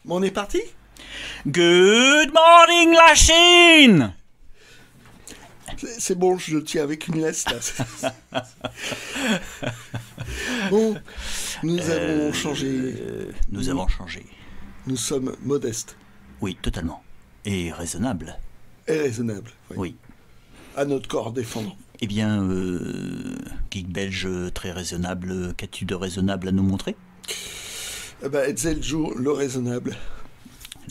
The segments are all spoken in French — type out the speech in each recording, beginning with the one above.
Bon, on est parti? Good morning, la Chine! C'est bon, je le tiens avec une laisse, là. Bon, nous avons changé. Nous avons changé. Nous sommes modestes Oui, totalement. Et raisonnable. et raisonnables. Oui. À notre corps défendant. Eh bien, geek belge très raisonnable, qu'as-tu de raisonnable à nous montrer? Eh ben, Etzeljo, le raisonnable.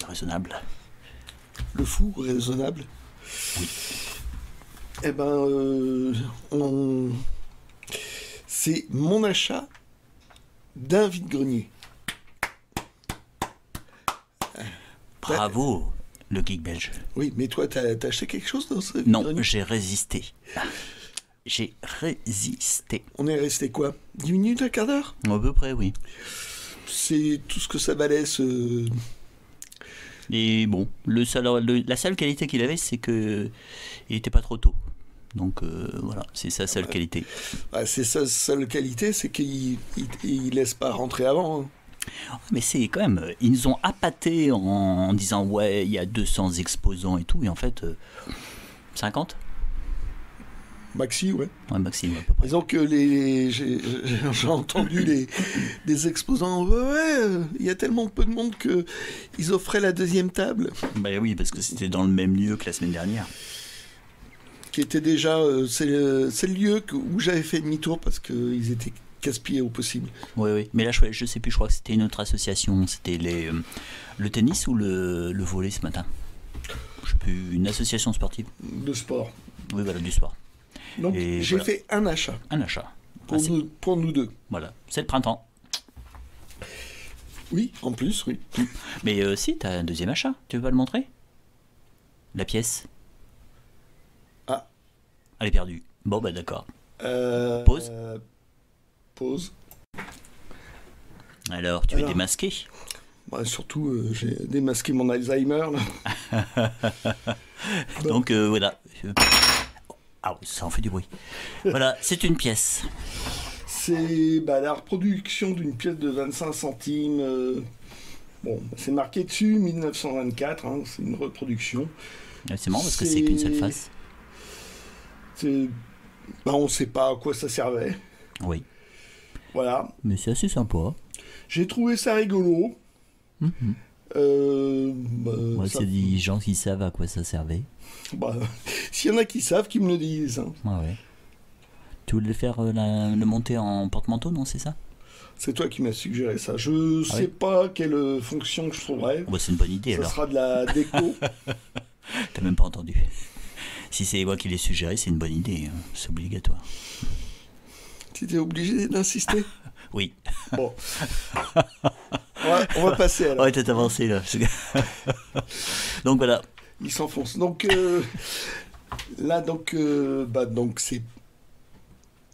Le raisonnable. Le fou raisonnable. Oui. Eh ben, c'est mon achat d'un vide-grenier. Bravo, le geek belge. Oui, mais toi, t'as acheté quelque chose dans ce Non, vide-grenier? j'ai résisté. J'ai résisté. On est resté quoi? 10 minutes, un quart d'heure? À peu près, oui. C'est tout ce que ça valait, ce... Et bon, la seule qualité qu'il avait, c'est que il était pas trop tôt. Donc voilà, c'est sa seule qualité. Ah, c'est sa seule qualité, c'est qu'il il laisse pas rentrer avant. Hein. Mais c'est quand même, ils nous ont appâté en disant ouais, il y a 200 exposants et tout, et en fait, 50? Maxi, ouais. Ouais, maximum à peu près. Disons que j'ai entendu des exposants. Ouais, il y a tellement peu de monde que ils offraient la deuxième table, Bah oui, parce que c'était dans le même lieu que la semaine dernière. qui était déjà. C'est le lieu où j'avais fait demi-tour parce qu'ils étaient casse-pieds au possible. Oui, oui. Mais là, je sais plus, je crois que c'était une autre association. C'était le tennis ou le volley ce matin? Je sais plus, une association sportive. De sport. Oui, voilà, du sport. Donc Et j'ai voilà. fait un achat Un achat. pour, Ah, pour nous deux. voilà, c'est le printemps. Oui, en plus, oui. Mais si, t'as un deuxième achat. Tu veux pas le montrer? La pièce. Ah. Elle est perdue. Bon, bah d'accord. Pause. Pause. Alors, tu es Alors. démasqué. Bah, surtout, j'ai démasqué mon Alzheimer. Là. Donc voilà. Ah, ça en fait du bruit. Voilà, c'est une pièce. C'est la reproduction d'une pièce de 25 centimes. Bon, c'est marqué dessus 1924, hein, c'est une reproduction. C'est marrant parce que c'est qu'une seule face. On ne sait pas à quoi ça servait. Oui. Voilà. Mais c'est assez sympa. J'ai trouvé ça rigolo. Mhm. Ça- C'est des gens qui savent à quoi ça servait. S'il y en a qui savent, qu'ils me le disent. Hein. Ah ouais. Tu voulais faire le monter en porte-manteau, non, c'est ça? C'est toi qui m'as suggéré ça. Je sais oui. pas quelle fonction que je trouverais. Oh, bah, c'est une bonne idée Ça alors. sera de la déco. T'as même pas entendu. Si c'est moi qui l'ai suggéré, c'est une bonne idée. Hein. C'est obligatoire. Tu étais obligé d'insister. Oui. Bon. On va passer alors. Ouais, t'es avancé là. Donc voilà. Il s'enfonce. Donc là, donc c'est.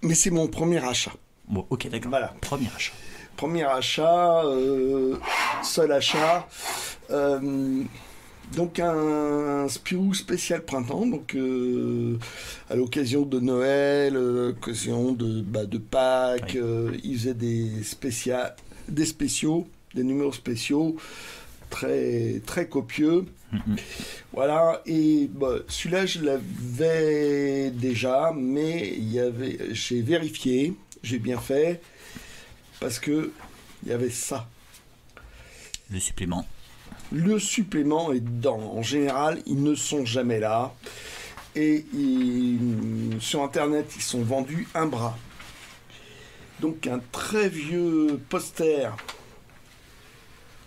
Mais c'est mon premier achat. Bon, ok, d'accord. Voilà. Premier achat. Premier achat, seul achat. Donc un Spirou spécial printemps, donc à l'occasion de Noël, à l'occasion de Pâques, Oui. ils faisaient des spéciaux, des numéros spéciaux très très copieux. Mm-hmm. Voilà, et celui-là je l'avais déjà, mais j'ai vérifié, j'ai bien fait, parce que il y avait ça. Le supplément. Le supplément est dedans. En général, ils ne sont jamais là. Et sur Internet, ils sont vendus un bras. Donc un très vieux poster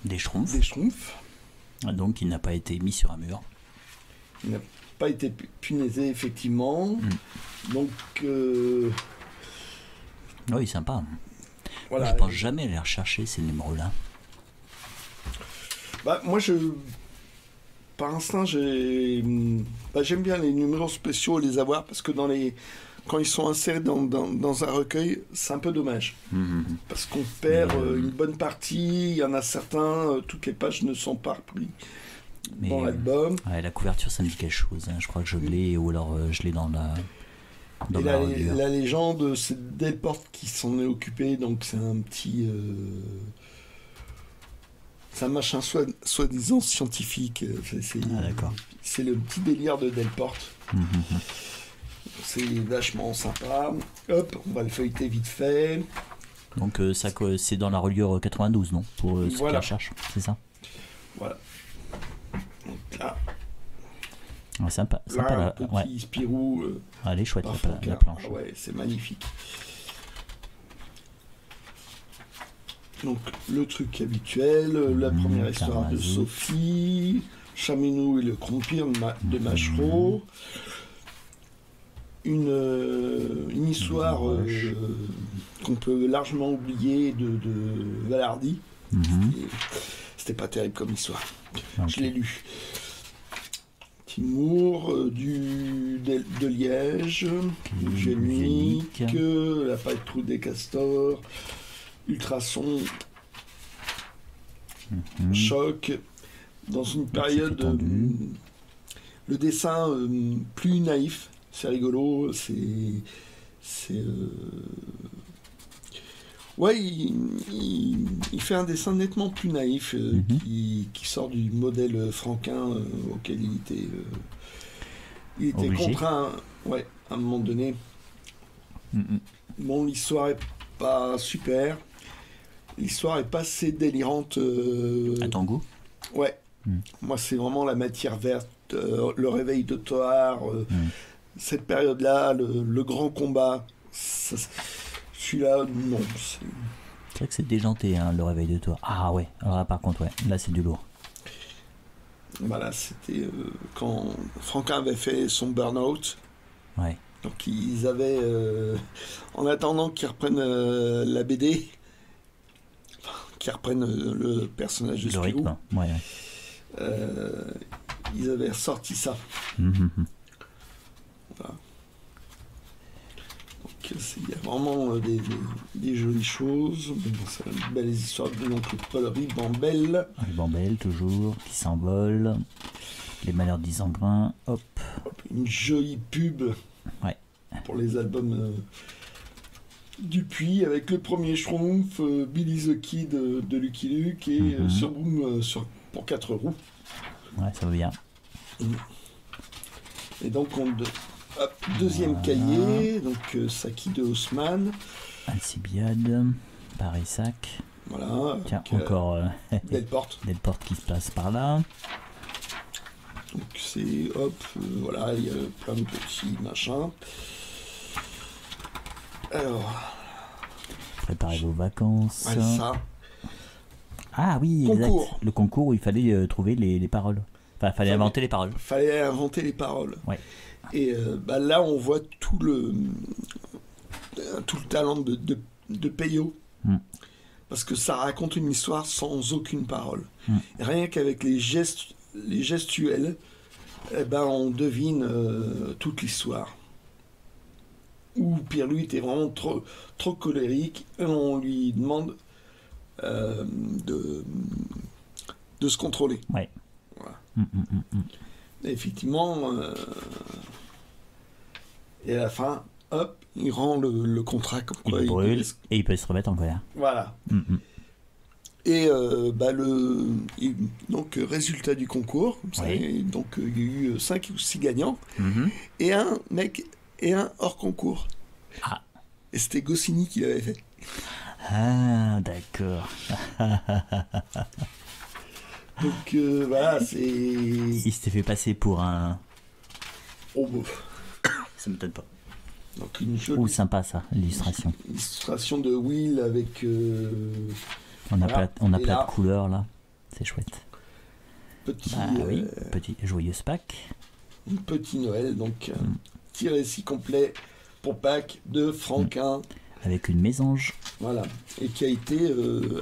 Des schtroumpfs. des Schtroumpfs. Donc il n'a pas été mis sur un mur. Il n'a pas été punaisé, effectivement. Donc Oui, sympa. voilà. Je pense jamais aller rechercher ces numéros-là. Moi, par instinct, j'aime bien les numéros spéciaux, les avoir, parce que quand ils sont insérés dans un recueil, c'est un peu dommage. Mm-hmm. Parce qu'on perd une bonne partie, il y en a certains, toutes les pages ne sont pas reprises dans l'album. Ouais, la couverture, ça me dit quelque chose. Hein. Je crois que je l'ai, ou alors je l'ai dans la... Et la légende, c'est Delporte qui s'en est occupé, donc c'est un petit... c'est un machin soi-disant scientifique. Ah, d'accord. C'est le petit délire de Delporte. C'est vachement sympa. Hop, on va le feuilleter vite fait. Donc c'est dans la reliure 92, non? Pour ceux qui la cherchent, c'est ça? Voilà. Donc là, sympa là un petit Spirou. Elle est chouette la planche. Ah ouais, c'est magnifique. Donc le truc habituel, la première histoire de Sophie, Chaminou et le crompir de Machereau. Une histoire qu'on peut largement oublier de Valardi. C'était pas terrible comme histoire. Je l'ai lu. Timour, de Liège, Génique, La patrouille des castors, Ultrason, Choc, dans une période, le dessin plus naïf, c'est rigolo, ouais, il fait un dessin nettement plus naïf, qui sort du modèle franquin auquel il était contraint, ouais, à un moment donné. Bon, l'histoire est pas super. L'histoire est pas assez délirante. À ton goût? Ouais. Moi, c'est vraiment la matière verte, le réveil de Toar, cette période-là, le grand combat. Celui-là, non. C'est vrai que c'est déjanté, hein, le réveil de Toar. Ah ouais, alors là, par contre, ouais, là, c'est du lourd. Voilà, c'était quand Franquin avait fait son burn-out. Ouais. Donc ils avaient, en attendant qu'ils reprennent la BD, qu'ils reprennent le personnage de Spirou, rythme, ouais. Ils avaient ressorti ça. Voilà. Donc il y a vraiment des jolies choses. Bon, c'est une belle histoire de l'oncle Paul Ribambelle. Ribambelle, toujours, qui s'envole. Les malheurs d'Isengrin, hop. Une jolie pub. Ouais. Pour les albums Dupuis, avec le premier Schtroumpf, Billy the Kid de Lucky Luke et Surboom pour 4 roues. Ouais, ça va bien. Et donc, deuxième cahier, donc Saki de Haussmann. Alcibiade, Paris-Sac. Voilà. Tiens, encore Delporte. Delporte qui se passe par là. Donc c'est, voilà, il y a plein de petits machins. Alors... Préparez vos vacances. Ouais, ça. Ah oui, concours. Exact. Le concours où il fallait trouver les paroles. Enfin, fallait inventer les paroles. Fallait inventer les paroles. Ouais. Et là, on voit tout le talent de Peyo. Parce que ça raconte une histoire sans aucune parole. Et rien qu'avec les gestuels, on devine toute l'histoire. Ou Pierre-Louis était vraiment trop colérique, et on lui demande de se contrôler. Ouais. Voilà. Et effectivement, et à la fin, hop, il rend le contrat comme quoi il brûle et il peut se remettre en colère. Voilà. Et donc résultat du concours, donc il y a eu 5 ou 6 gagnants et un hors concours. Ah. Et c'était Goscinny qui l'avait fait. Ah, d'accord. Donc voilà, c'est... Il s'était fait passer pour un... Oh, bon. Ça m'étonne pas. Donc une jolie... sympa ça, l'illustration. Illustration de Will avec... on a plein de couleurs là. C'est chouette. Petit... petit joyeux Pâques. Petit Noël, donc petit récit complet pour Pâques de Franquin. Avec une mésange. Voilà, et qui a été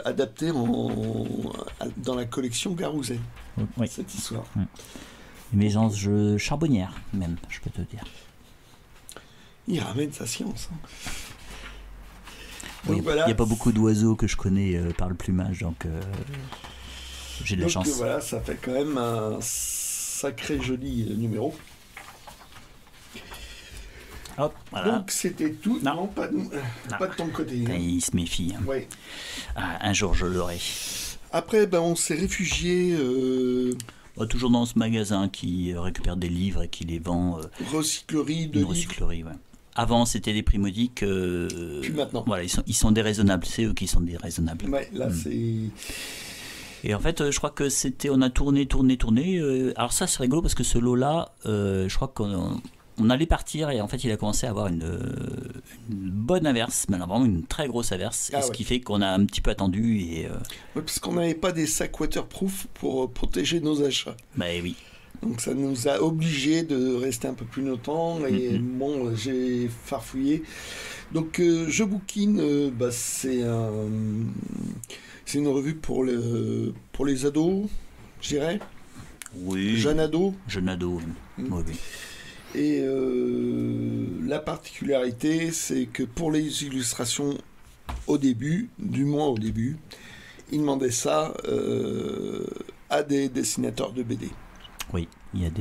adapté dans la collection Garouzet, cette histoire. Une mésange charbonnière, même, je peux te dire. Il ramène sa science. Oui, il n'y a pas beaucoup d'oiseaux que je connais par le plumage, donc j'ai de la chance. Voilà, ça fait quand même un sacré joli numéro. Hop, voilà. Donc c'était tout. Non, pas de ton côté. Il se méfie. Ouais. Un jour je l'aurai. Après, ben, on s'est réfugié Toujours dans ce magasin qui récupère des livres et qui les vend. recyclerie de Une livres. recyclerie, ouais. Avant, c'était des primodiques. Plus maintenant. Voilà, ils sont déraisonnables. C'est eux qui sont déraisonnables. Ouais, là c'est... Et en fait, je crois que on a tourné. Alors ça, c'est rigolo parce que ce lot-là, je crois qu'on allait partir et en fait, il a commencé à avoir une bonne averse, mais alors vraiment une très grosse averse, Ah et ce ouais. qui fait qu'on a un petit peu attendu et Ouais, parce qu'on n'avait pas des sacs waterproof pour protéger nos achats. bah oui. Donc ça nous a obligés de rester un peu plus longtemps et bon, j'ai farfouillé. Donc Je bouquine, bah, c'est une revue pour les ados, je dirais, Oui. jeunes ados. Jeune ado. Oui. Oui, oui. Et la particularité, c'est que pour les illustrations au début, du moins au début, ils demandaient ça à des dessinateurs de BD. Oui, il y a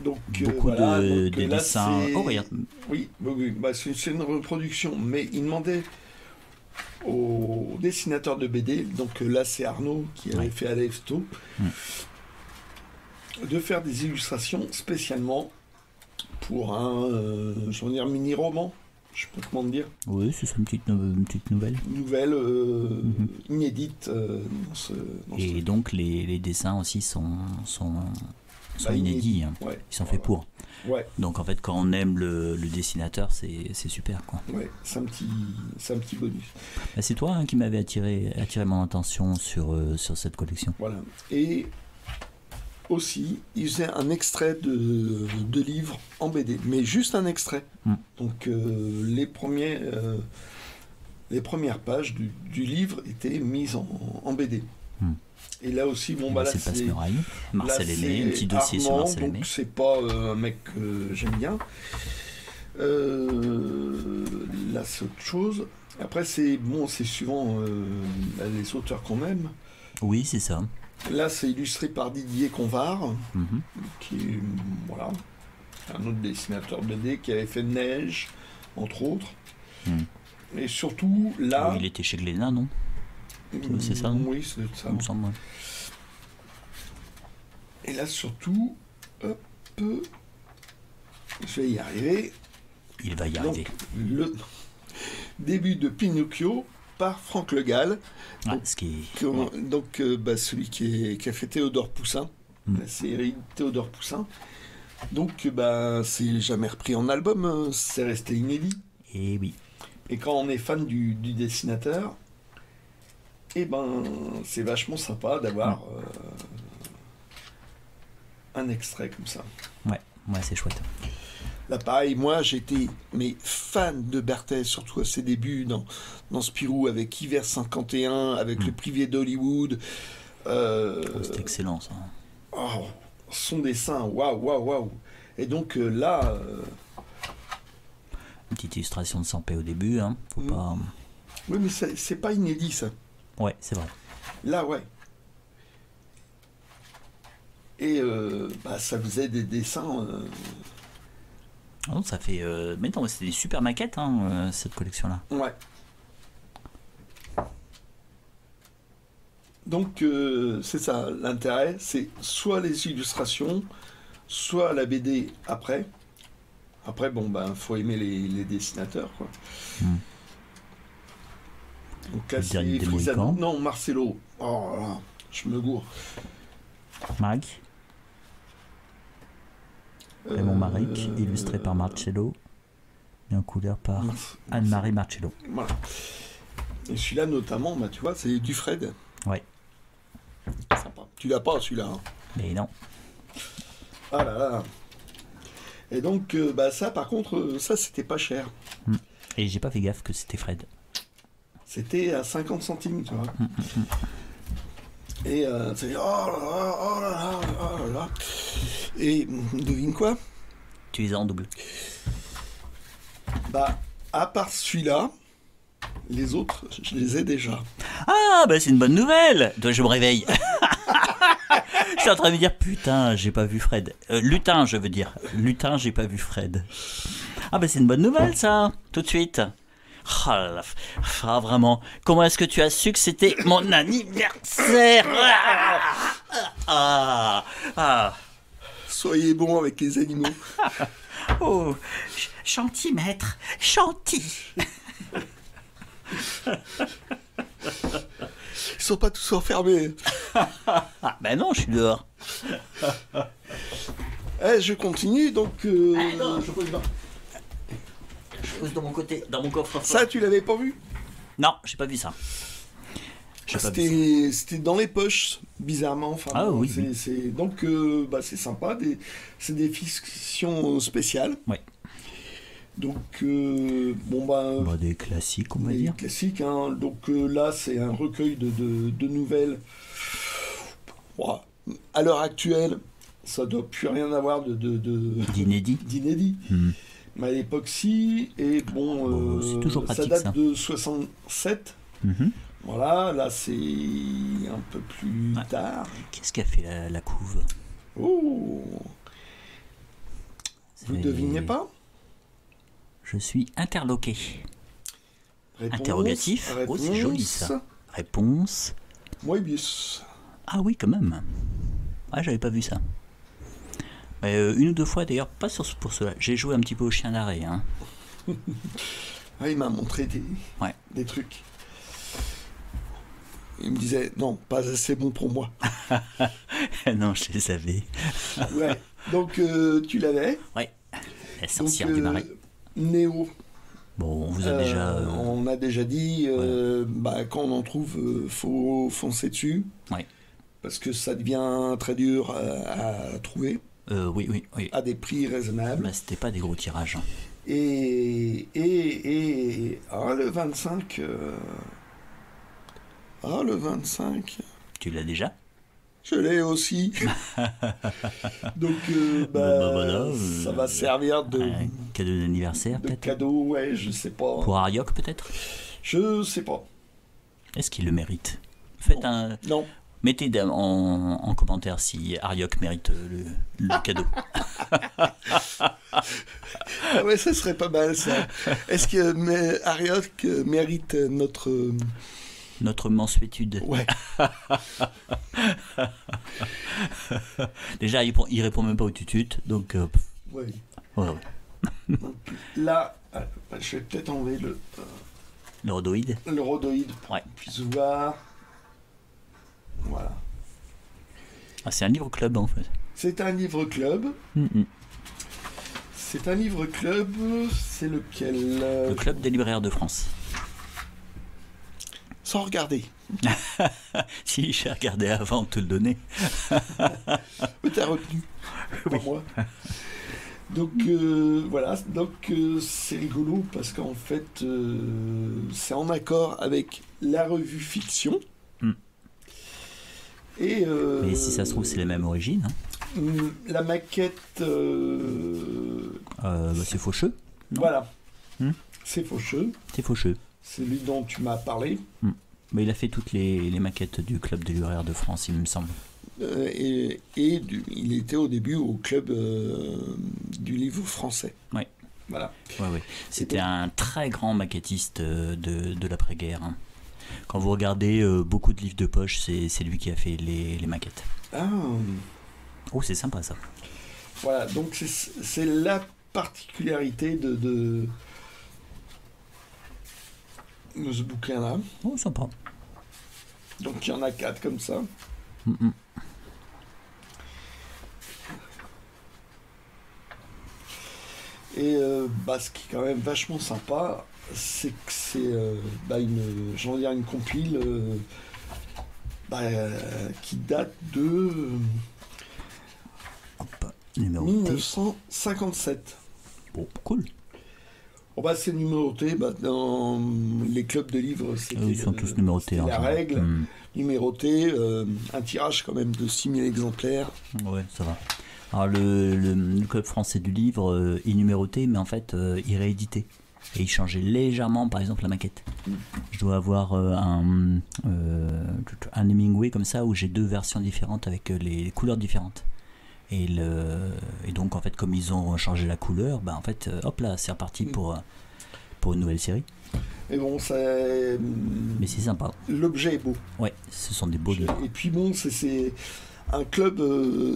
Donc, beaucoup voilà, de donc, des là, dessins. c'est- Oh, regarde. Oui, bah, c'est une reproduction, mais ils demandaient aux dessinateurs de BD, donc là c'est Arnaud qui avait Ouais. fait Alefto, de faire des illustrations spécialement pour un je veux dire, mini-roman, je peux comment te dire, Oui, c'est ça, une petite nouvelle. une nouvelle inédite dans ce Et truc. donc, les dessins aussi sont Bah, inédits. Hein. Ouais, Ils sont faits pour. ouais, Donc, en fait, quand on aime le dessinateur, c'est super, quoi. ouais, c'est un petit bonus. Bah, c'est toi hein, qui m'avais attiré mon attention sur cette collection. Voilà. Et aussi, il faisait un extrait de livre en BD, mais juste un extrait. Donc les premières pages du livre étaient mises en BD. Et là aussi, bon, bah là, C'est Passe-Muraille. Marcel là, Aimé, un petit c'est dossier sur Armand, Marcel Aimé. donc c'est pas un mec que j'aime bien. Là, c'est autre chose. Après, c'est suivant les auteurs qu'on aime. Oui, c'est ça. Là, c'est illustré par Didier Convar, Mhm. qui est voilà, un autre dessinateur BD qui avait fait Neige, entre autres. Et surtout, là... Oui, il était chez Glénat, non? C'est ça, non? Oui, c'est ça. Il me semble, ouais. Et là, surtout, hop, je vais y arriver. Il va y Donc, arriver. le début de Pinocchio par Franck Le Gall. Ah, donc, ce qui est... donc, bah, celui qui a fait Théodore Poussin, la série Théodore Poussin. Donc, bah, c'est jamais repris en album, hein, c'est resté inédit. Et oui. Et quand on est fan du dessinateur, eh ben, c'est vachement sympa d'avoir un extrait comme ça. Ouais, c'est chouette. Là, pareil, moi, j'étais fan de Berthet, surtout à ses débuts dans Spirou, avec Hiver 51, avec Le Privé d'Hollywood. C'est excellent, ça. Oh, son dessin, waouh. Et donc là... Une petite illustration de Sampé au début, hein. Faut pas... Oui, mais c'est pas inédit, ça. Ouais, c'est vrai. Là, ouais. Et bah, ça faisait des dessins... Ah non, ça fait... Mais non, c'est des super maquettes, hein, cette collection-là. Ouais. Donc, c'est ça, l'intérêt, c'est soit les illustrations, soit la BD après. Après, bon, ben, faut aimer les dessinateurs, quoi. Donc là, Le dernier c'est des Frisano. Mohicans. Non, Marcelo. Oh là là, je me gourre. Mag. Raymond Maric, illustré par Marcello. Et en couleur par Anne-Marie Marcello. Voilà. Et celui-là, notamment, bah, tu vois, c'est du Fred. Ouais. Sympa. Tu l'as pas, celui-là. Hein. Mais non. Ah là là. Et donc, bah, ça, par contre, ça, c'était pas cher. Et j'ai pas fait gaffe que c'était Fred. C'était à 50 centimes, tu vois. Et c'est oh là là. Et devine quoi? Tu les as en double. Bah, à part celui-là, les autres, je les ai déjà. Ah, bah c'est une bonne nouvelle. Toi, je me réveille. Je suis en train de me dire, putain, j'ai pas vu Fred. Lutin, je veux dire. Lutin, j'ai pas vu Fred. Ah, bah c'est une bonne nouvelle, ça. Tout de suite. Oh là là. Ah, vraiment. Comment est-ce que tu as su que c'était mon anniversaire? Ah. Soyez bon avec les animaux. Oh, gentil maître, gentil. Ils sont pas tous enfermés. Ah, ben non, je suis dehors. Je continue, donc... non, je pose dans mon côté, dans mon coffre. Ça, tu l'avais pas vu? Non, j'ai pas vu ça. J'ai pas vu ça. C'était dans les poches, bizarrement. Enfin, Ah oui, donc, c'est sympa. C'est des fictions spéciales. Ouais. Donc, des classiques, on va des dire. classiques. Hein. Donc là, c'est un recueil de nouvelles. Ouah, à l'heure actuelle, ça doit plus rien avoir D'inédit. d'inédit. Mais à l'époque, si. Et bon, c'est toujours pratique, ça date ça. de 67. Mhm. Voilà, là c'est un peu plus tard. Qu'est-ce qu'a fait la couve? Oh, vous devinez pas? Je suis interloqué. Réponse, Interrogatif. Oh, c'est joli ça. Réponse. Moebius. Ah oui, quand même. Ah, j'avais pas vu ça. Une ou deux fois d'ailleurs, pas pour cela. J'ai joué un petit peu au chien d'arrêt. Hein. Ah, il m'a montré des trucs. Il me disait, non, pas assez bon pour moi. Non, je les savais. Ouais, donc tu l'avais. Ouais, la sorcière du marais. Néo. Bon, on vous a déjà... On a déjà dit, quand on en trouve, faut foncer dessus. Ouais. Parce que ça devient très dur à trouver. Oui. À des prix raisonnables. Bah, c'était pas des gros tirages. Hein. Et le 25... le 25... Tu l'as déjà? Je l'ai aussi. Donc, voilà, ça va servir de... Un cadeau d'anniversaire, de peut-être? cadeau, ouais, je sais pas. Pour Ariok, peut-être? Je sais pas. Est-ce qu'il le mérite? Faites un... Non. Mettez en commentaire si Ariok mérite le cadeau. Ah ouais, ça serait pas mal, ça. Est-ce que Ariok mérite notre mensuétude? Ouais. Déjà, il répond même pas au tutut, donc... Ouais. Ouais. Donc, là, je vais peut-être enlever Le rhodoïde? le rhodoïde pour Ouais. qu'on puisse voir. Voilà. Ah, c'est un livre club, en fait. C'est un livre club. Mm-mm. C'est un livre club. C'est lequel Le club des libraires de France. Sans regarder. Si, j'ai regardé avant de te le donner. Mais t'as retenu. Pas moi. Donc voilà, donc c'est rigolo parce qu'en fait c'est en accord avec la revue Fiction. Et mais si ça se trouve, c'est la même origine. Hein. La maquette. C'est Faucheux. Non. Voilà. C'est Faucheux. C'est Faucheux. C'est lui dont tu m'as parlé. Mais il a fait toutes les maquettes du club des libraires de France, il me semble. Il était au début au club du livre français. Ouais. Voilà. Ouais. C'était un très grand maquettiste de l'après-guerre. Hein. Quand vous regardez beaucoup de livres de poche, c'est lui qui a fait les maquettes. Ah. Oh, c'est sympa ça. Voilà, donc c'est la particularité de ce bouquin-là. Oh, sympa. Donc il y en a 4 comme ça. Et ce qui est quand même vachement sympa, c'est que c'est une compile qui date de Numéroté. 1957. Bon, cool. C'est numéroté, dans les clubs de livres, Ils sont tous numérotés. la règle. Numéroté, un tirage quand même de 6000 exemplaires. Ouais, ça va. Alors le club français du livre est numéroté, mais en fait il rééditait. Et il changeait légèrement, par exemple, la maquette. Je dois avoir un Hemingway comme ça, où j'ai 2 versions différentes avec les couleurs différentes. Et donc, en fait, comme ils ont changé la couleur, en fait, hop là, c'est reparti pour une nouvelle série. Mais bon, Mais c'est sympa. l'objet est beau. Ouais, ce sont des beaux livres. Et puis bon, c'est un club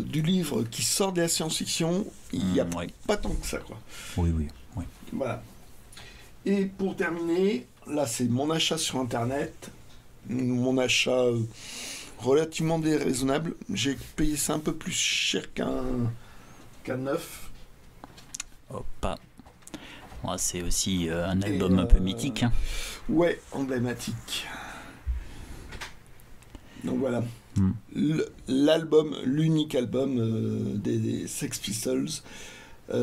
du livre qui sort de la science-fiction. Il n'y a Ouais. pas tant que ça, quoi. Oui, oui, oui. Voilà. Et pour terminer, là, c'est mon achat sur Internet. Mon achat relativement déraisonnable. J'ai payé ça un peu plus cher qu'un neuf. Oh, pas. Ouais, c'est aussi un album un peu mythique. Hein. Ouais, emblématique. Donc voilà. L'album, l'unique album des Sex Pistols. La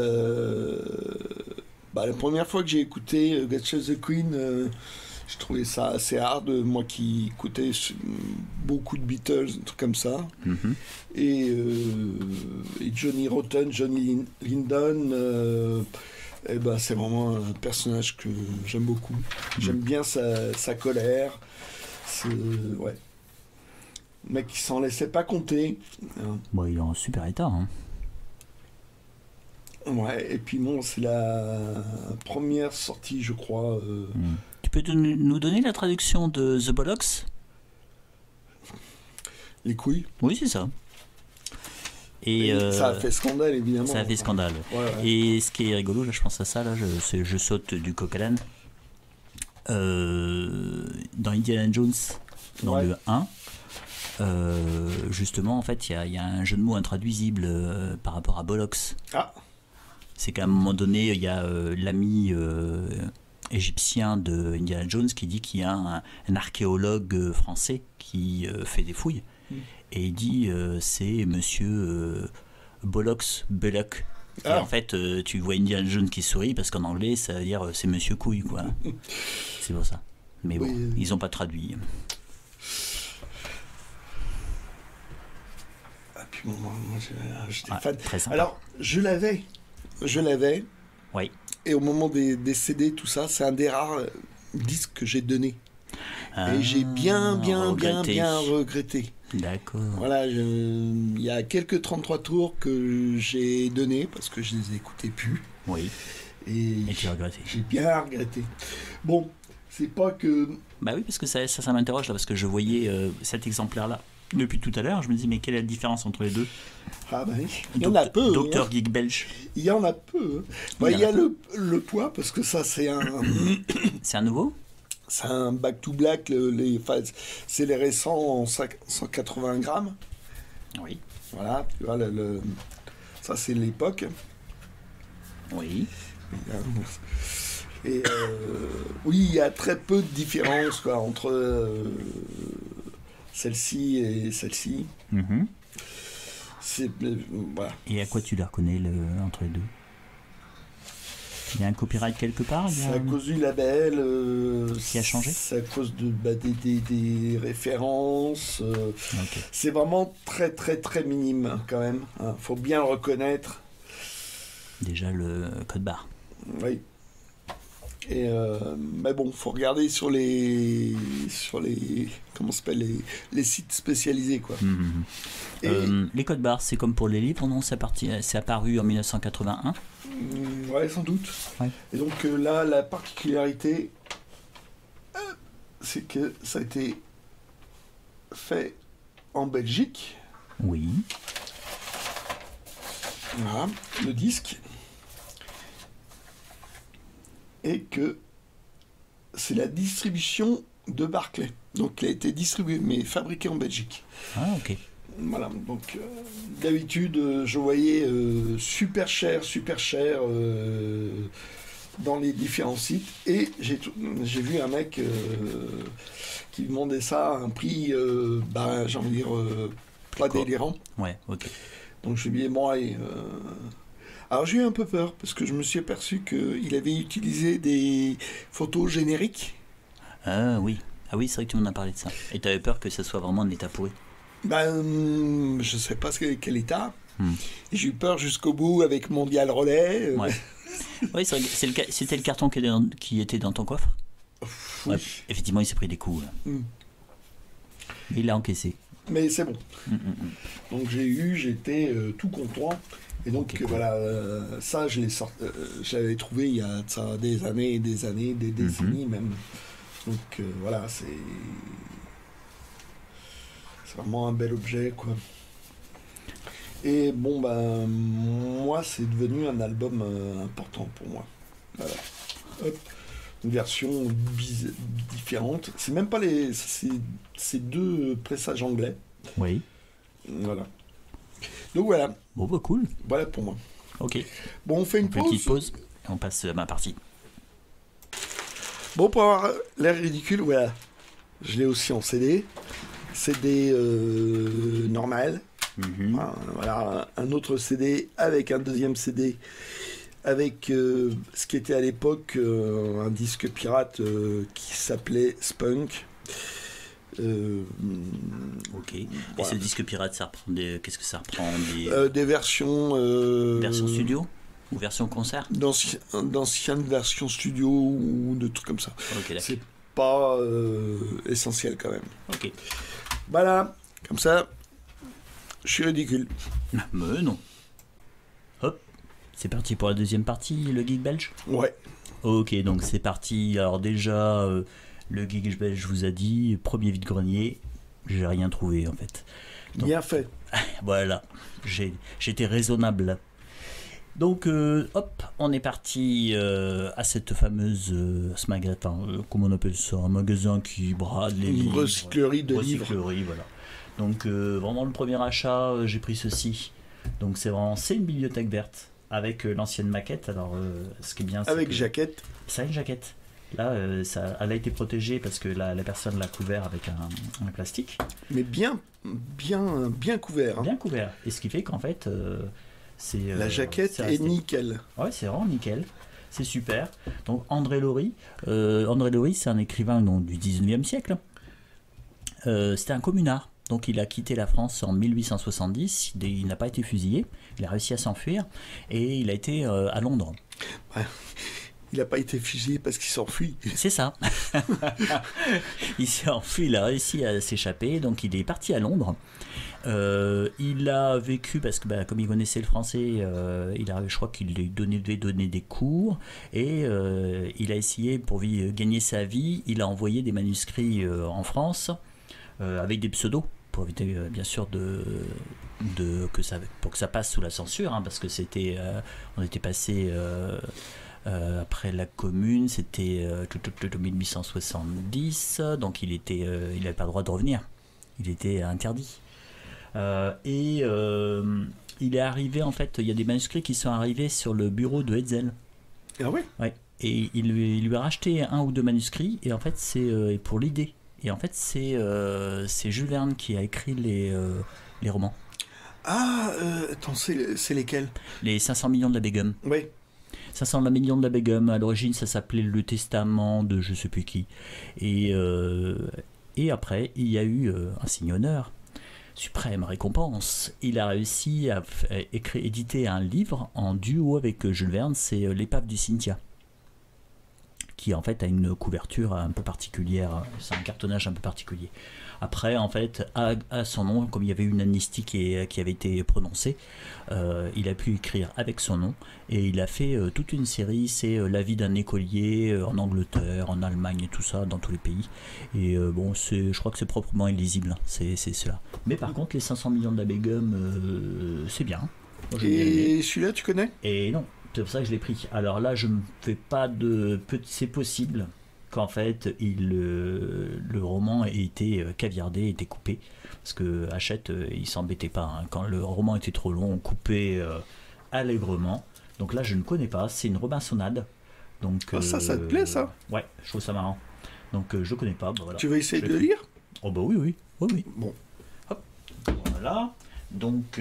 première fois que j'ai écouté God Save the Queen, je trouvais ça assez hard. Moi qui écoutais beaucoup de Beatles, des trucs comme ça. Et Johnny Rotten, Johnny Lydon, c'est vraiment un personnage que j'aime beaucoup. J'aime bien sa colère. Ouais. Le mec qui s'en laissait pas compter. Bon, il est en super état. Hein. Ouais, et puis bon, c'est la première sortie, je crois. Tu peux nous donner la traduction de The Bollocks? Les couilles. Oui, c'est ça. Et ça a fait scandale, évidemment. Ça a fait scandale. Ouais. Et ce qui est rigolo, là, je pense à ça, là, je saute du coq à l'âne. Dans Indiana Jones, dans le 1, justement, en fait, il y a un jeu de mots intraduisible par rapport à Bollocks. Ah. C'est qu'à un moment donné, il y a l'ami égyptien de Indiana Jones qui dit qu'il y a un archéologue français qui fait des fouilles. Et il dit c'est monsieur Bollocks, Belloc. Et en fait, tu vois Indiana Jones qui sourit parce qu'en anglais, ça veut dire c'est monsieur couille, quoi. C'est pour ça. Mais bon, ils n'ont pas traduit. Ah, puis bon, moi j'étais fan. Très sympa. Alors, je l'avais. Oui. Et au moment des CD, tout ça, c'est un des rares disques que j'ai donné. Et j'ai bien regretté. D'accord. Voilà, il y a quelques 33 tours que j'ai donnés parce que je les écoutais plus. Oui. Et tu as regretté. J'ai bien regretté. Bon, c'est pas que... Bah oui, parce que ça m'interroge là, parce que je voyais cet exemplaire-là depuis tout à l'heure. Je me dis, mais quelle est la différence entre les deux? Ah ben, il y en a peu. Docteur Geek belge. Il y en a peu. Il y a le poids, parce que ça, c'est un... C'est un nouveau? C'est un Back to Black. C'est les récents en 180 grammes. Oui. Voilà, tu vois, ça, c'est l'époque. Oui. Et oui, il y a très peu de différence quoi, entre celle-ci et celle-ci. Voilà. Et à quoi tu la reconnais entre les deux? Il y a un copyright quelque part? C'est à cause du label. Qui a changé? C'est à cause des références. Okay. C'est vraiment très très très minime quand même. Faut bien le reconnaître. Déjà le code barre. Oui. Et mais bon, faut regarder sur les comment ça s'appelle les sites spécialisés quoi. Et les codes barres, c'est comme pour les livres, non? C'est apparu en 1981. Ouais, sans doute. Ouais. Et donc là, la particularité, c'est que ça a été fait en Belgique. Oui. Voilà, le disque. Et que c'est la distribution de Barclay. Donc il a été distribué, mais fabriqué en Belgique. Ah, ok. Voilà, donc d'habitude, je voyais super cher dans les différents sites. Et j'ai vu un mec qui demandait ça à un prix, j'ai envie de dire, pas délirant. Ouais, ok. Donc je lui ai dit, bon, allez... Alors j'ai eu un peu peur, parce que je me suis aperçu qu'il avait utilisé des photos génériques. Ah oui, c'est vrai que tu m'en as parlé de ça. Et tu avais peur que ça soit vraiment en état pourri? Je sais pas quel état. Et j'ai eu peur jusqu'au bout avec Mondial Relais. Ouais. Oui, c'est vrai, c'était le carton qui était dans ton coffre. Oui. Ouais, effectivement, il s'est pris des coups. Mais il l'a encaissé. Mais c'est bon. Donc j'étais tout content. Et donc Ok, cool. voilà, ça je l'avais trouvé il y a de ça des années, des décennies même. Donc voilà, c'est vraiment un bel objet quoi. Et bon ben moi c'est devenu un album important pour moi. Voilà. Hop. Une version différente. C'est même pas c'est deux pressages anglais. Oui. Voilà. Donc voilà, Bon, bah cool. voilà pour moi. Ok. Bon, on fait une Petite pause. pause. Et on passe à ma partie. Bon, pour avoir l'air ridicule, voilà. Je l'ai aussi en CD. CD normal. Voilà, un autre CD avec un deuxième CD avec ce qui était à l'époque un disque pirate qui s'appelait Spunk. Ok. Et Voilà. ce disque pirate, ça reprend des. Qu'est-ce que ça reprend Des versions versions studio ou versions concert? d'anciennes versions studio ou de trucs comme ça. Ok, d'accord. C'est pas essentiel quand même. Ok. Voilà, comme ça, je suis ridicule. Mais non. Hop. C'est parti pour la deuxième partie, le geek belge. Ouais. Ok, donc c'est parti. Alors déjà, le geek belge vous a dit, premier vide-grenier, j'ai rien trouvé en fait. Donc, Bien fait. voilà, j'étais raisonnable. Donc, hop, on est parti à cette fameuse ce magasin, comment on appelle ça, un magasin qui brade les Une livres. recyclerie de livres. Recyclerie, voilà. Donc, vraiment, le premier achat, j'ai pris ceci. Donc, c'est une bibliothèque verte avec l'ancienne maquette. Alors, ce qui est bien, c'est Avec que jaquette. ça a une jaquette. Là, elle a été protégée parce que la personne l'a couvert avec un plastique. Mais bien couvert. Hein. Bien couvert. Et ce qui fait qu'en fait, c'est... La jaquette c'est est resté. nickel. Ouais, c'est vraiment nickel. C'est super. Donc André Laurie, c'est un écrivain du 19e siècle. C'était un communard. Donc il a quitté la France en 1870. Il n'a pas été fusillé. Il a réussi à s'enfuir. Et il a été à Londres. Ouais. Il n'a pas été fusillé parce qu'il s'enfuit. C'est ça. Il s'est enfui, il a réussi à s'échapper, donc il est parti à Londres. Il a vécu, parce que comme il connaissait le français, je crois qu'il devait donner des cours, et il a essayé, pour gagner sa vie, il a envoyé des manuscrits en France, avec des pseudos, pour éviter bien sûr pour que ça passe sous la censure, hein, parce que on était passé... après la Commune, c'était 1870, donc il n'avait pas le droit de revenir. Il était interdit. Il est arrivé, en fait, il y a des manuscrits qui sont arrivés sur le bureau de Hetzel. Ah ouais. Ouais. Et il lui a racheté un ou deux manuscrits, et en fait, c'est pour l'idée. Et en fait, c'est Jules Verne qui a écrit les romans. Ah, attends, c'est lesquels? Les 500 millions de la Begum. Oui. 500 millions de la Begum, à l'origine ça s'appelait Le Testament de je sais plus qui. Et après, il y a eu un signe-honneur, suprême récompense. Il a réussi à éditer un livre en duo avec Jules Verne, c'est L'Épave du Cynthia, qui en fait a une couverture un peu particulière, c'est un cartonnage un peu particulier. Après, en fait, à son nom, comme il y avait une amnistie qui avait été prononcée, il a pu écrire avec son nom, et il a fait toute une série, c'est la vie d'un écolier en Angleterre, en Allemagne et tout ça, dans tous les pays. Et je crois que c'est proprement illisible, c'est cela. Mais par contre, les 500 millions de la Begum, c'est bien. Moi, j'ai bien aimé. Et celui-là, tu connais? Et non, c'est pour ça que je l'ai pris. Alors là, je ne fais pas de... C'est possible qu'en fait, le roman ait été caviardé, ait été coupé. Parce que Hachette, il s'embêtait pas. Hein. Quand le roman était trop long, on coupait allègrement. Donc là, je ne connais pas. C'est une Robinsonade. Donc, ça te plaît, ça? Ouais, je trouve ça marrant. Donc, je connais pas. Voilà. Tu veux essayer de le lire? Oh bah oui. Bon. Hop. Voilà. Donc,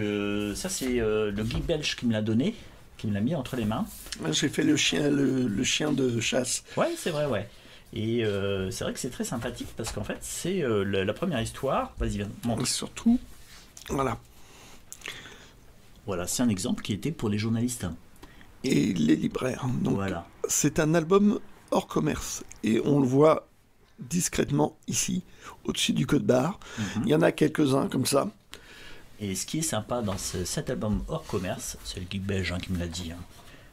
ça, c'est le geek belge qui me l'a donné, qui me l'a mis entre les mains. J'ai fait le chien de chasse. Ouais, c'est vrai, ouais. Et c'est vrai que c'est très sympathique parce qu'en fait, c'est la première histoire. Vas-y, viens, montre. Et surtout, voilà. Voilà, c'est un exemple qui était pour les journalistes. Et les libraires. Donc, voilà. c'est un album hors commerce. Et on le voit discrètement ici, au-dessus du code barre. Il y en a quelques-uns comme ça. Et ce qui est sympa dans cet album hors commerce, c'est le geek belge qui me l'a dit,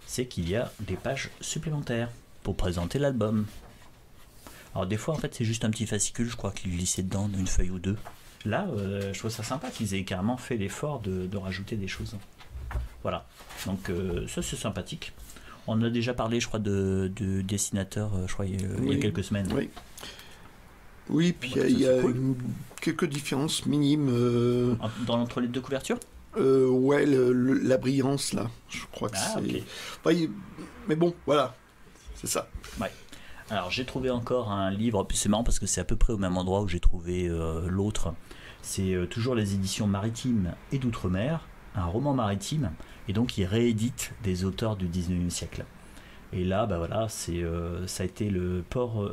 c'est qu'il y a des pages supplémentaires pour présenter l'album. Alors des fois en fait c'est juste un petit fascicule, je crois qu'il glissait dedans d'une feuille ou deux. Là je trouve ça sympa qu'ils aient carrément fait l'effort de rajouter des choses. Voilà, donc ça c'est sympathique. On a déjà parlé je crois de dessinateur je crois il y a quelques semaines. Oui, puis il y a cool. Quelques différences minimes. Entre les deux couvertures ouais, la brillance là, je crois que c'est... Okay. Ouais, mais bon, voilà, c'est ça. Ouais. Alors j'ai trouvé encore un livre, puis c'est marrant parce que c'est à peu près au même endroit où j'ai trouvé l'autre. C'est toujours les éditions maritimes et d'outre-mer, un roman maritime, et donc il réédite des auteurs du 19e siècle. Et là, bah voilà, ça a été le port.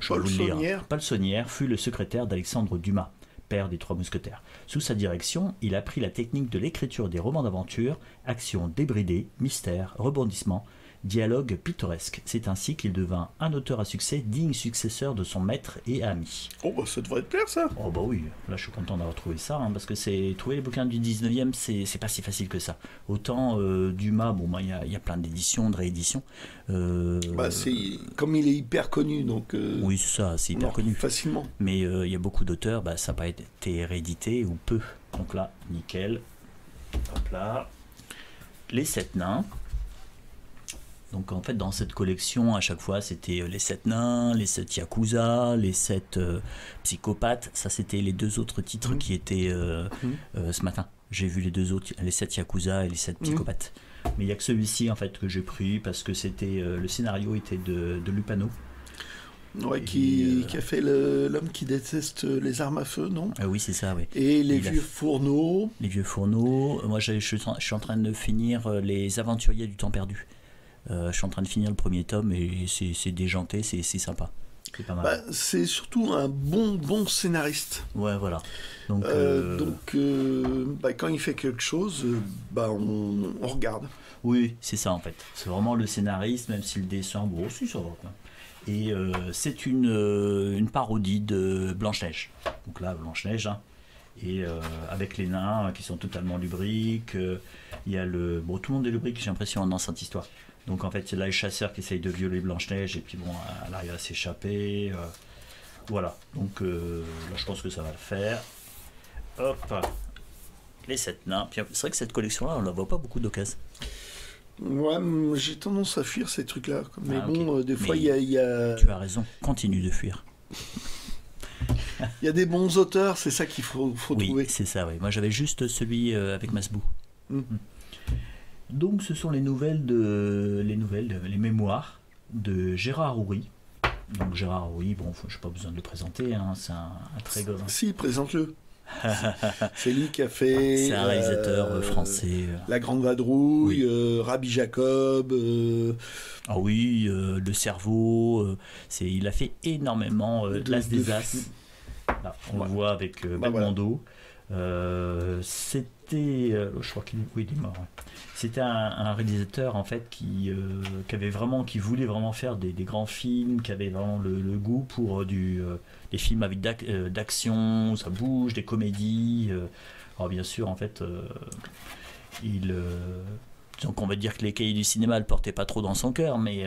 Paul Saunière. Paul Saunière fut le secrétaire d'Alexandre Dumas, père des Trois Mousquetaires. Sous sa direction, il apprit la technique de l'écriture des romans d'aventure, action débridée, mystère, rebondissement, dialogue pittoresque. C'est ainsi qu'il devint un auteur à succès, digne successeur de son maître et ami. Oh bah ça devrait te plaire ça. Oh bah oui, là je suis content d'avoir trouvé ça, parce que trouver les bouquins du 19e, c'est pas si facile que ça. Autant Dumas, bon bah il y a plein d'éditions, de rééditions. Comme il est hyper connu, donc... oui c'est ça, c'est hyper connu. Facilement. Mais il y a beaucoup d'auteurs, ça n'a pas été réédité ou peu. Donc là, nickel. Hop là. Les 7 nains. Donc en fait dans cette collection à chaque fois c'était les 7 nains, les 7 yakuza, les 7 psychopathes. Ça c'était les deux autres titres qui étaient ce matin. J'ai vu les deux autres, les 7 yakuza et les 7 psychopathes. Mais il n'y a que celui-ci en fait que j'ai pris parce que c'était le scénario était de Lupano. Ouais, qui a fait l'homme qui déteste les armes à feu, non? Oui, c'est ça, oui. Et les vieux fourneaux. Les vieux fourneaux. Moi je suis en train de finir les aventuriers du temps perdu. Je suis en train de finir le premier tome et c'est déjanté, c'est sympa. C'est pas mal. C'est surtout un bon scénariste. Ouais, voilà. Donc, quand il fait quelque chose, on regarde. Oui, c'est ça en fait. C'est vraiment le scénariste, même si le dessin, bon, si ça va. Quoi. Et c'est une parodie de Blanche-Neige. Donc là, Blanche-Neige, et avec les nains qui sont totalement lubriques. Il y a tout le monde est lubrique, j'ai l'impression, dans cette histoire. Donc en fait, c'est là les chasseurs qui essayent de violer Blanche-Neige et puis bon, elle arrive à s'échapper. Voilà, donc là je pense que ça va le faire. Hop, les 7 nains. Puis c'est vrai que cette collection-là, on la voit pas beaucoup d'occasions. Ouais, j'ai tendance à fuir ces trucs-là. Mais des fois, il y a... Tu as raison, continue de fuir. Il y a des bons auteurs, c'est ça qu'il faut trouver. Oui, c'est ça, oui. Moi j'avais juste celui avec Masbou. Donc ce sont les mémoires de Gérard Houry. Donc Gérard Houry, bon, je n'ai pas besoin de le présenter, c'est un très grand. Si, présente-le. C'est lui qui a fait. C'est un réalisateur français. La Grande Vadrouille, Rabbi Jacob. Ah oui, Le Cerveau. Il a fait énormément l'As des As. Là, on le voit avec Belmondo. C'était, je crois qu'il est mort. Ouais. C'était un réalisateur en fait qui voulait vraiment faire des grands films, qui avait vraiment le goût pour des films avec d'action, où ça bouge, des comédies. Alors bien sûr en fait, donc on va dire que les cahiers du cinéma le portaient pas trop dans son cœur, mais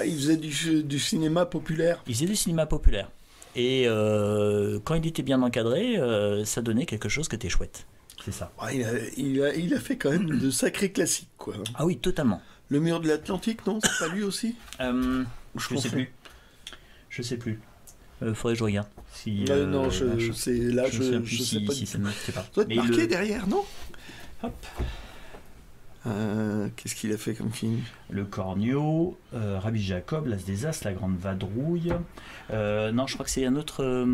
il faisait du cinéma populaire. Il faisait du cinéma populaire. Et quand il était bien encadré, ça donnait quelque chose qui était chouette. C'est ça. Il a fait quand même de sacrés classiques, quoi. Ah oui, totalement. Le mur de l'Atlantique, non? C'est pas lui aussi? Je sais plus. Faudrait que je regarde. Non, je sais pas. Ça doit être marqué derrière, non? Hop. Qu'est-ce qu'il a fait comme film? Le Cornio, Rabbi Jacob, l'As des As, La Grande Vadrouille. Non, je crois que c'est un autre.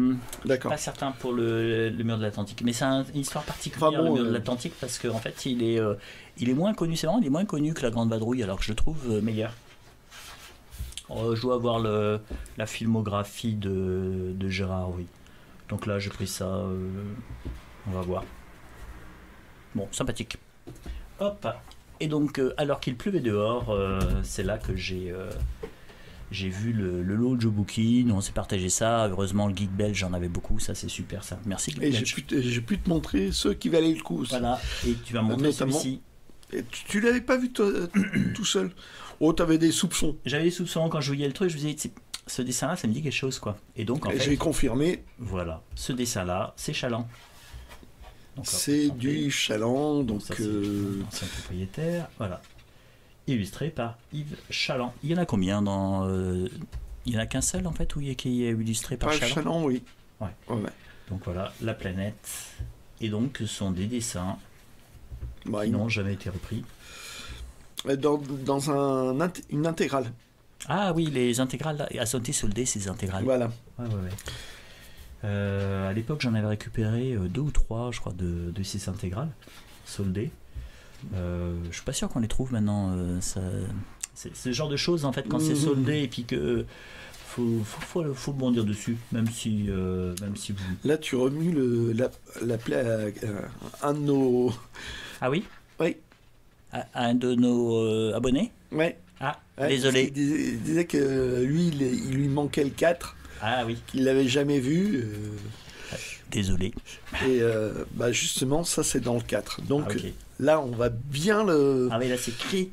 D'accord. Pas certain pour le mur de l'Atlantique, mais c'est une histoire particulière, le mur de l'Atlantique, parce qu'en fait, il est moins connu. C'est vraiment, il est moins connu que La Grande Vadrouille, alors que je le trouve meilleur. Je dois avoir la filmographie de Gérard Houry. Donc là, j'ai pris ça. On va voir. Bon, sympathique. Hop. Et donc, alors qu'il pleuvait dehors, c'est là que j'ai J'ai vu le lot de Joe Bookin, on s'est partagé ça. Heureusement, le Geek Belge, j'en avais beaucoup, ça c'est super ça. Merci Geek Et Belge. j'ai pu te montrer ceux qui valaient le coup aussi. Voilà, et tu vas montrer Notamment- celui-ci. Et tu l'avais pas vu toi, tout seul. Oh, t'avais des soupçons. J'avais des soupçons quand je voyais le truc, je me disais, ce dessin-là, ça me dit quelque chose quoi. Et donc en Et fait, j'ai confirmé, voilà, ce dessin-là, c'est Chaland. Donc, c'est hop, du Chaland, donc ça, c'est l'ancien propriétaire, voilà. Illustré par Yves Chaland. Il y en a combien dans il y en a qu'un seul en fait qui est illustré par pas Chaland. Chaland, oui. Ouais. Ouais. Donc voilà, la planète. Et donc ce sont des dessins Bah, qui n'ont jamais été repris. dans une intégrale. Ah oui, les intégrales, là, à sauter soldé, ces intégrales. Voilà. Ouais. À l'époque, j'en avais récupéré 2 ou 3, je crois, de ces intégrales soldées. Je suis pas sûr qu'on les trouve maintenant. C'est ce genre de choses en fait quand c'est soldé et puis que faut bondir dessus, même si vous. Là, tu remues la plaie à un de nos. Ah oui. Oui. À un de nos abonnés. Ouais. Ah, Ouais, désolé. Il disait que lui, il lui manquait le 4, Ah oui. qu'il l'avait jamais vu. Désolé. Et bah justement, ça c'est dans le 4. Donc Ah, ok. là, on va bien le. Ah oui, là c'est cric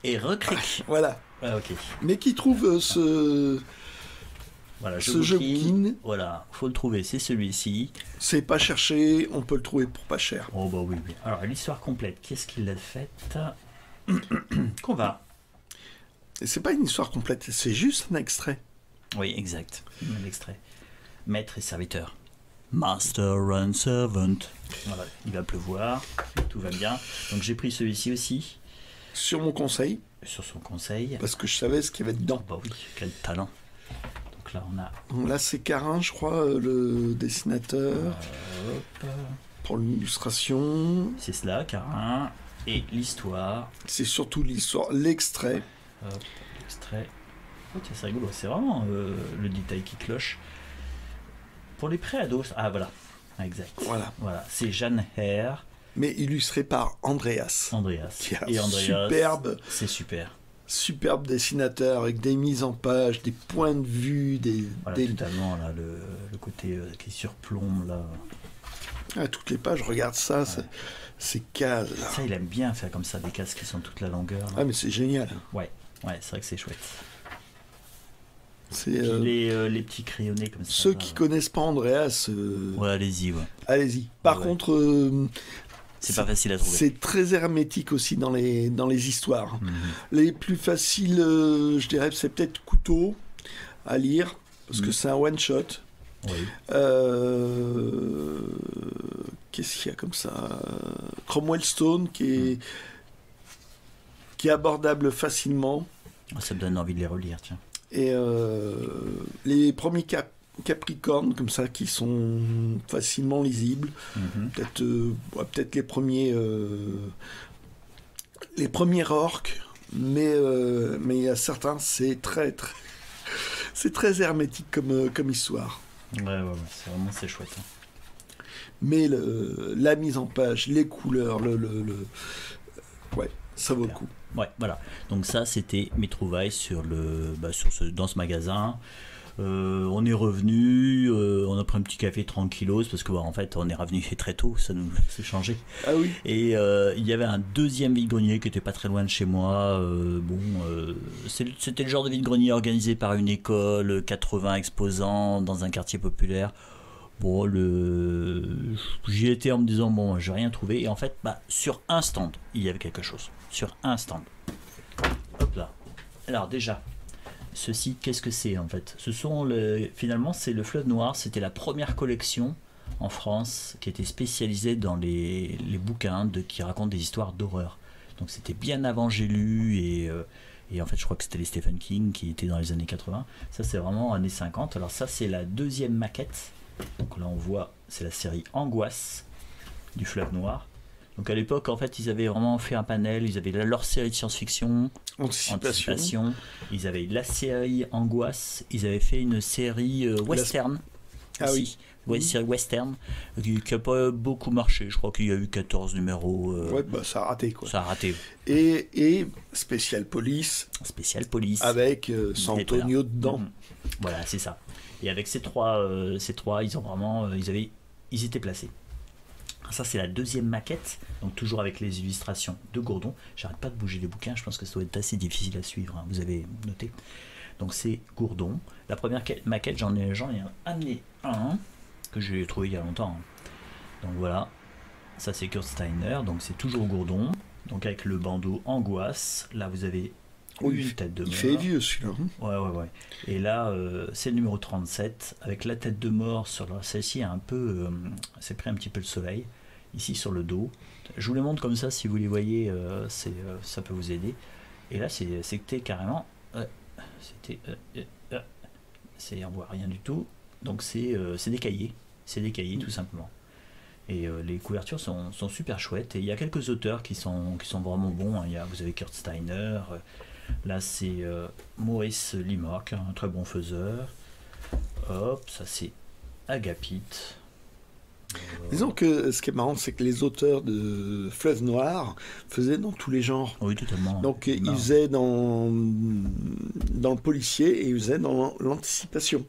et recric. Voilà. Ah ok. Mais qui trouve Voilà, ce jeu Bookin, Voilà, faut le trouver, c'est celui-ci. c'est pas cherché, on peut le trouver pour pas cher. Oh bah oui. Alors l'histoire complète, qu'est-ce qu'il a faite qu'on va. Et c'est pas une histoire complète, c'est juste un extrait. Oui, exact. L'extrait. Maître et serviteur. Master and servant. Voilà, il va pleuvoir, tout va bien. Donc j'ai pris celui-ci aussi, Sur mon conseil, sur son conseil. parce que je savais ce qu'il y avait dedans. Bah oui, quel talent. Donc là on a Donc là, c'est Carin, je crois, le dessinateur, hop, pour l'illustration. c'est cela, Carin. Et l'histoire. C'est surtout l'histoire, l'extrait. Hop, extrait. Oh tiens, c'est rigolo, c'est vraiment le détail qui cloche. Pour les préados, ah voilà, exact. Voilà. C'est Jeanne Hare, Mais illustré par Andreas. Andreas. Qui est Et un Andreas, c'est super. superbe dessinateur avec des mises en page, des points de vue, Voilà, totalement, là, le côté qui surplombe, là. Ah, toutes les pages, regarde ça, ces cases. Là. Ça, il aime bien faire comme ça, des cases qui sont toute la longueur. Là. Ah, mais c'est génial. Ouais, c'est vrai que c'est chouette. C'est Puis les petits crayonnés comme ça. ceux là. qui connaissent pas Andreas, Ouais, allez-y, ouais. allez-y. Par Ouais. contre, C'est pas facile à trouver. c'est très hermétique aussi dans les histoires. Mhm. Les plus faciles, je dirais, c'est peut-être Couteau à lire, parce que c'est un one-shot. Oui. Qu'est-ce qu'il y a comme ça Cromwell Stone, qui est abordable facilement. Ah, ça me donne envie de les relire, tiens. Et les premiers Capricornes, comme ça, qui sont facilement lisibles. Mhm. Peut-être les premiers orques, mais il y a certains, c'est très hermétique comme histoire. Ouais, c'est vraiment c'est chouette. Hein. Mais la mise en page, les couleurs, ouais, ça vaut le coup. Ouais, voilà. Donc ça, c'était mes trouvailles dans ce magasin. On est revenu, on a pris un petit café tranquillos parce que en fait, on est revenu très tôt, ça nous s'est changé. Ah oui. Et il y avait un deuxième vide-grenier qui était pas très loin de chez moi. C'était le genre de vide-grenier organisé par une école, 80 exposants dans un quartier populaire. Bon, j'y étais en me disant, bon, j'ai rien trouvé. Et en fait, sur un stand, il y avait quelque chose. Sur un stand. Hop là. Alors déjà, ceci, qu'est-ce que c'est en fait ? Finalement, c'est le Fleuve Noir. C'était la première collection en France qui était spécialisée dans les bouquins qui racontent des histoires d'horreur. Donc c'était bien avant J'ai lu et en fait, je crois que c'était les Stephen King qui étaient dans les années 80. Ça, c'est vraiment années 50. Alors ça, c'est la deuxième maquette. Donc là, on voit, c'est la série Angoisse du Fleuve Noir. Donc à l'époque, en fait, ils avaient vraiment fait un panel. Ils avaient leur série de science-fiction, Anticipation. Ils avaient la série Angoisse. Ils avaient fait une série western. Ah aussi. Ouais, série western qui n'a pas beaucoup marché. Je crois qu'il y a eu 14 numéros. Ouais, bah ça a raté quoi. Ça a raté. Et Special Police Spécial police. avec Santonio dedans. Voilà, c'est ça. Et avec ces trois, ils ont vraiment, ils étaient placés. Ça, c'est la deuxième maquette, donc toujours avec les illustrations de Gourdon. J'arrête pas de bouger les bouquins, je pense que ça doit être assez difficile à suivre, hein. Vous avez noté. Donc c'est Gourdon. La première maquette, j'en ai amené un que j'ai trouvé il y a longtemps, hein. Donc voilà, ça c'est Kurt Steiner, donc c'est toujours Gourdon. Donc avec le bandeau Angoisse, là vous avez une tête de mort. Il fait vieux celui-là. Ouais. Et là, c'est le numéro 37, avec la tête de mort sur celle-ci, un peu, c'est pris un petit peu le soleil, ici sur le dos. Je vous les montre comme ça, si vous les voyez, ça peut vous aider. Et là, c'était carrément... on voit rien du tout. Donc c'est des cahiers. C'est des cahiers, tout simplement. Et les couvertures sont super chouettes. Et il y a quelques auteurs qui sont vraiment bons, hein. Vous avez Kurt Steiner... Là, c'est Maurice Limoc, un très bon faiseur. Hop, ça c'est Agapit. Disons que ce qui est marrant, c'est que les auteurs de Fleuve Noir faisaient dans tous les genres. Oui, totalement. Donc, ils faisaient dans le policier et ils faisaient dans l'anticipation.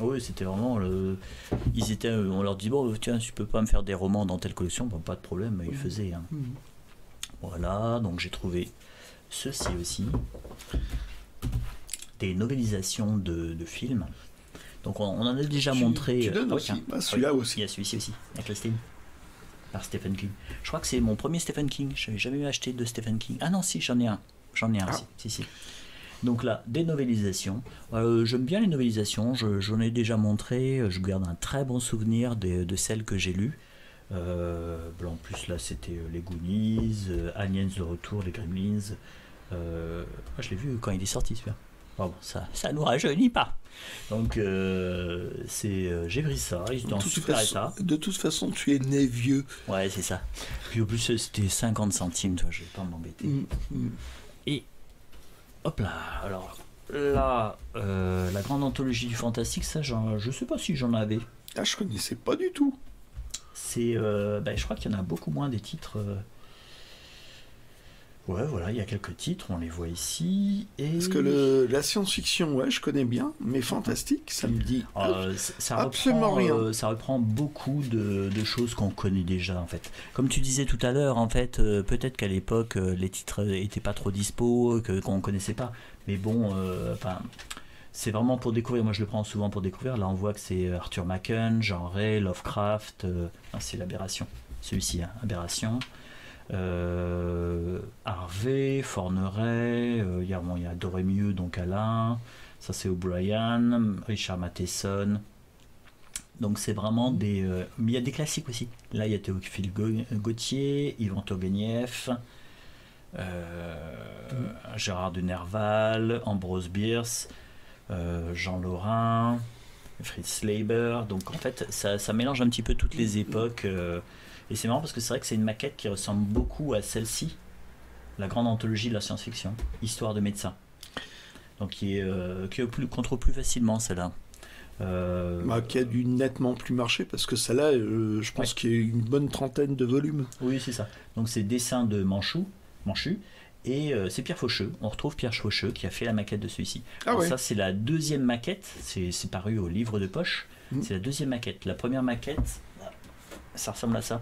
Oui, c'était vraiment on leur dit bon, tiens, tu peux pas me faire des romans dans telle collection, bon, pas de problème, mais ils faisaient, hein. Voilà, donc j'ai trouvé ceci aussi, des novélisations de films. Donc on en a déjà montré. Tu donnes aussi. Celui-là aussi. Il y a celui-ci aussi, avec Christine, par Stephen King. Je crois que c'est mon premier Stephen King. Je n'avais jamais acheté de Stephen King. Ah non, si, j'en ai un. Si. Donc là, des novélisations. J'aime bien les novélisations. J'en ai déjà montré. Je garde un très bon souvenir de celles que j'ai lues. En plus là c'était les Goonies, Aliens de retour, les Gremlins. Je l'ai vu quand il est sorti celui-là. Bon, ça nous rajeunit pas. Donc j'ai pris ça, il était en super état. De toute façon, tu es né vieux. Ouais, c'est ça. Puis au plus c'était 50 centimes, toi, je vais pas m'embêter. Et hop là, alors là, la grande anthologie du fantastique, ça je sais pas si j'en avais. Ah, je connaissais pas du tout. Je crois qu'il y en a beaucoup moins des titres. Ouais, voilà, il y a quelques titres, on les voit ici. Parce que la science-fiction, ouais, je connais bien, mais fantastique, ça me dit absolument rien. Ça reprend beaucoup de choses qu'on connaît déjà, en fait. Comme tu disais tout à l'heure, en fait, peut-être qu'à l'époque, les titres n'étaient pas trop dispo, qu'on ne connaissait pas. Mais bon, c'est vraiment pour découvrir. Moi, je le prends souvent pour découvrir. Là, on voit que c'est Arthur Machen, Jean Ray, Lovecraft. C'est l'Aberration. Celui-ci, hein, Aberration. Harvey, Forneray, il y a Doremieux, donc Alain, ça c'est O'Brien, Richard Matheson. Donc c'est vraiment des... mais il y a des classiques aussi. Là il y a Théophile Gautier, Yvan Turgenev, Gérard de Nerval, Ambrose Bierce, Jean Lorrain, Fritz Leiber. Donc en fait ça mélange un petit peu toutes les époques. Et c'est marrant parce que c'est vrai que c'est une maquette qui ressemble beaucoup à celle-ci, la grande anthologie de la science-fiction, Histoire de médecin. Donc qu'on trouve plus facilement celle-là. Qui a dû nettement plus marcher parce que celle-là, je pense qu'il y a une bonne trentaine de volumes. Oui, c'est ça. Donc c'est dessin de Manchu, et c'est Pierre Faucheux. On retrouve Pierre Faucheux qui a fait la maquette de celui-ci. Ça c'est la deuxième maquette, c'est paru au livre de poche. C'est la deuxième maquette. La première maquette, ça ressemble à ça.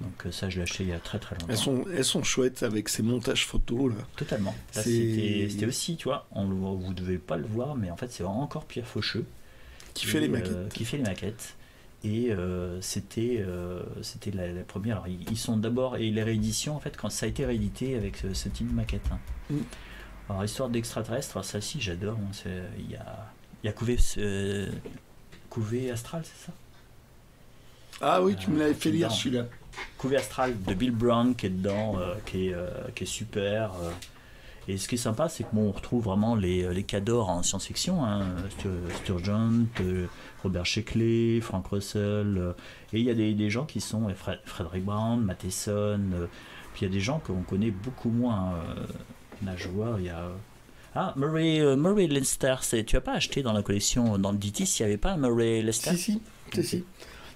Donc ça je l'ai acheté il y a très très longtemps. Elles sont chouettes avec ces montages photos là. Totalement. Là, c'était aussi, tu vois, vous devez pas le voir, mais en fait c'est encore Pierre Faucheux qui fait les maquettes. Et c'était la première. Alors ils sont d'abord, et les rééditions en fait quand ça a été réédité avec ce type de maquette. Alors Histoire d'extraterrestre, ça ci j'adore. Il y a Couvée Astral, c'est ça? Ah oui, tu me l'avais fait lire celui-là. Couvée Astral de Bill Brown qui est dedans, qui est super. Et ce qui est sympa, c'est que on retrouve vraiment les cadors en science-fiction, hein, Sturgeon, Robert Sheckley, Frank Russell. Et il y a des gens qui sont Frederick Brown, Matheson. Puis il y a des gens qu'on connaît beaucoup moins. Là, je vois, il y a Ah, Murray Leinster, tu as pas acheté dans la collection, dans le DT, s'il n'y avait pas un Murray Leinster? Si.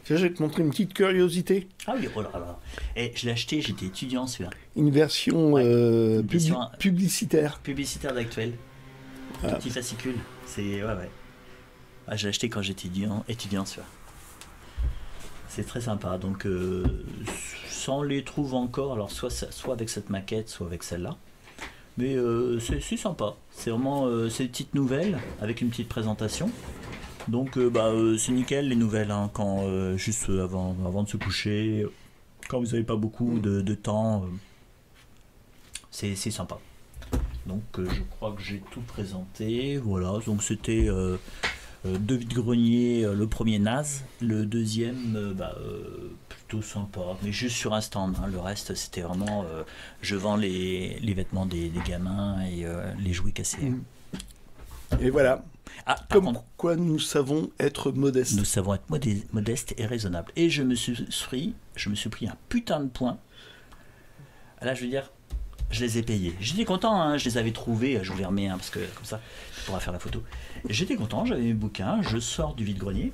Je vais te montrer une petite curiosité. Ah oui, oh là là. Et je l'ai acheté, j'étais étudiant celui-là. Une version, publicitaire. Publicitaire d'Actuel. Petit fascicule. C'est ouais. Ah, je l'ai acheté quand j'étais étudiant celui-là. C'est très sympa. Donc, ça on les trouve encore. Alors soit avec cette maquette, soit avec celle-là. Mais c'est sympa. C'est vraiment c'est une petite nouvelle avec une petite présentation. Donc c'est nickel les nouvelles hein, quand juste avant de se coucher, quand vous n'avez pas beaucoup de temps, c'est sympa. Donc je crois que j'ai tout présenté. Voilà, donc c'était deux vides-greniers, le premier naze, le deuxième plutôt sympa, mais juste sur un stand. Hein. Le reste c'était vraiment je vends les vêtements des gamins et les jouets cassés. Et voilà. Ah, quoi nous savons être modestes. Nous savons être modestes et raisonnables. Et je me suis pris un putain de point. Là, je veux dire, je les ai payés. J'étais content, hein, je les avais trouvés. Je vous les remets, hein, parce que comme ça, tu pourras faire la photo. J'étais content, j'avais mes bouquins, je sors du vide-grenier.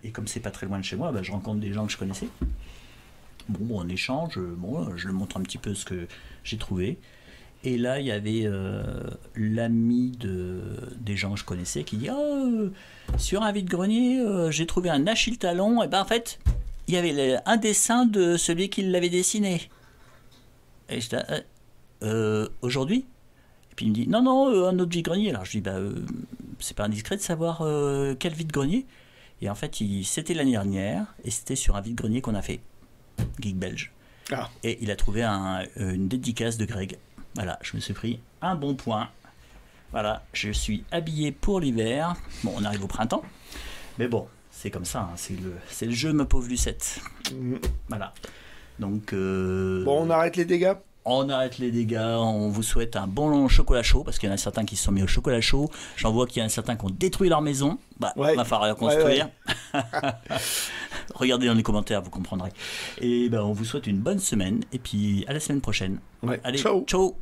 Et comme c'est pas très loin de chez moi, je rencontre des gens que je connaissais. Bon, on échange, je leur montre un petit peu ce que j'ai trouvé. Et là, il y avait l'ami des gens que je connaissais qui dit sur un vide-grenier, j'ai trouvé un Achille Talon. Et en fait, il y avait un dessin de celui qui l'avait dessiné. Et je dis aujourd'hui? Et puis il me dit non, un autre vide-grenier. Alors je dis c'est pas indiscret de savoir quel vide-grenier. Et en fait, c'était l'année dernière et c'était sur un vide-grenier qu'on a fait, Geek Belge. Ah. Et il a trouvé une dédicace de Greg. Voilà, je me suis pris un bon point. Voilà, je suis habillé pour l'hiver. Bon, on arrive au printemps. Mais bon, c'est comme ça. Hein, c'est le jeu, ma pauvre Lucette. Voilà. Donc... Bon, on arrête les dégâts. On arrête les dégâts. On vous souhaite un bon long chocolat chaud. Parce qu'il y en a certains qui se sont mis au chocolat chaud. J'en vois qu'il y en a certains qui ont détruit leur maison. Il va falloir reconstruire. Ouais. Regardez dans les commentaires, vous comprendrez. Et on vous souhaite une bonne semaine. Et puis, à la semaine prochaine. Ouais. Allez, ciao.